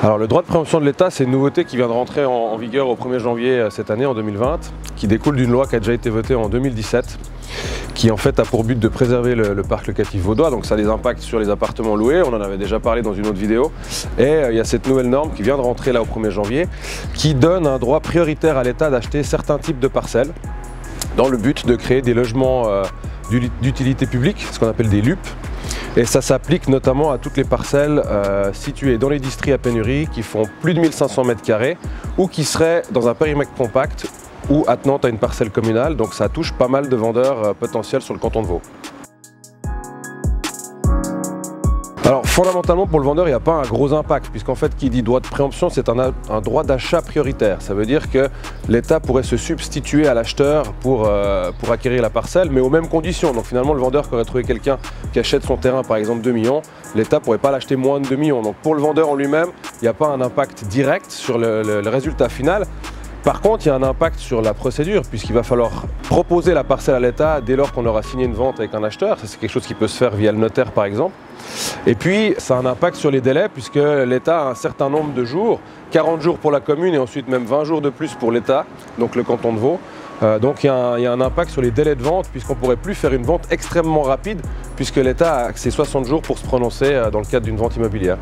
Alors le droit de préemption de l'État, c'est une nouveauté qui vient de rentrer en vigueur au 1er janvier cette année, en 2020, qui découle d'une loi qui a déjà été votée en 2017, qui en fait a pour but de préserver le parc locatif vaudois, donc ça a des impacts sur les appartements loués, on en avait déjà parlé dans une autre vidéo, et il y a cette nouvelle norme qui vient de rentrer là au 1er janvier, qui donne un droit prioritaire à l'État d'acheter certains types de parcelles, dans le but de créer des logements d'utilité publique, ce qu'on appelle des LUP. Et ça s'applique notamment à toutes les parcelles situées dans les districts à pénurie qui font plus de 1500 m² ou qui seraient dans un périmètre compact ou attenant à une parcelle communale. Donc ça touche pas mal de vendeurs potentiels sur le canton de Vaud. Alors fondamentalement pour le vendeur il n'y a pas un gros impact puisqu'en fait qui dit droit de préemption c'est un droit d'achat prioritaire. Ça veut dire que l'État pourrait se substituer à l'acheteur pour acquérir la parcelle mais aux mêmes conditions. Donc finalement le vendeur qui aurait trouvé quelqu'un qui achète son terrain par exemple 2 millions, l'État ne pourrait pas l'acheter moins de 2 millions. Donc pour le vendeur en lui-même il n'y a pas un impact direct sur le résultat final. Par contre, il y a un impact sur la procédure puisqu'il va falloir proposer la parcelle à l'État dès lors qu'on aura signé une vente avec un acheteur. Ça, c'est quelque chose qui peut se faire via le notaire par exemple. Et puis, ça a un impact sur les délais puisque l'État a un certain nombre de jours, 40 jours pour la commune et ensuite même 20 jours de plus pour l'État, donc le canton de Vaud. Donc il y a un impact sur les délais de vente puisqu'on ne pourrait plus faire une vente extrêmement rapide puisque l'État a ses 60 jours pour se prononcer dans le cadre d'une vente immobilière.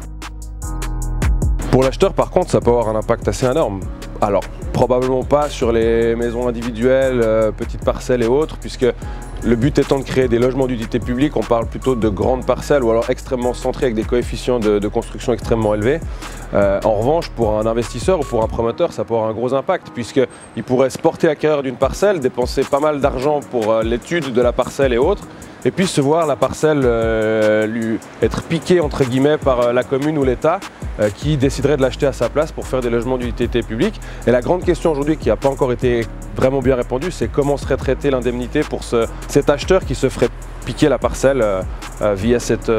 Pour l'acheteur par contre, ça peut avoir un impact assez énorme. Alors, probablement pas sur les maisons individuelles, petites parcelles et autres, puisque le but étant de créer des logements d'utilité publique, on parle plutôt de grandes parcelles ou alors extrêmement centrées avec des coefficients de construction extrêmement élevés. En revanche, pour un investisseur ou pour un promoteur, ça peut avoir un gros impact, puisqu'il pourrait se porter acquéreur d'une parcelle, dépenser pas mal d'argent pour l'étude de la parcelle et autres, et puis se voir la parcelle lui être piquée entre guillemets par la commune ou l'État qui déciderait de l'acheter à sa place pour faire des logements d'utilité publique. Et la grande question aujourd'hui qui n'a pas encore été vraiment bien répondue, c'est comment serait traitée l'indemnité pour cet acheteur qui se ferait piquer la parcelle via cette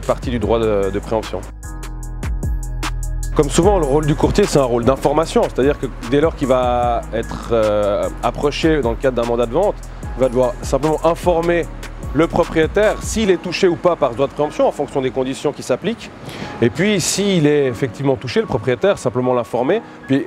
partie du droit de préemption. Comme souvent, le rôle du courtier, c'est un rôle d'information, c'est-à-dire que dès lors qu'il va être approché dans le cadre d'un mandat de vente, il va devoir simplement informer le propriétaire s'il est touché ou pas par ce droit de préemption en fonction des conditions qui s'appliquent. Et puis s'il est effectivement touché, le propriétaire, simplement l'informer, puis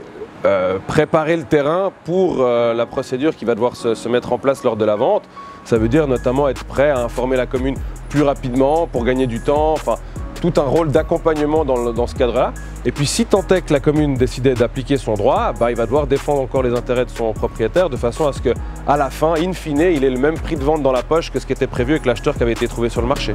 préparer le terrain pour la procédure qui va devoir se mettre en place lors de la vente. Ça veut dire notamment être prêt à informer la commune plus rapidement pour gagner du temps, enfin tout un rôle d'accompagnement dans ce cadre-là. Et puis si tant est que la commune décidait d'appliquer son droit, il va devoir défendre encore les intérêts de son propriétaire de façon à ce qu'à la fin, in fine, il ait le même prix de vente dans la poche que ce qui était prévu avec l'acheteur qui avait été trouvé sur le marché.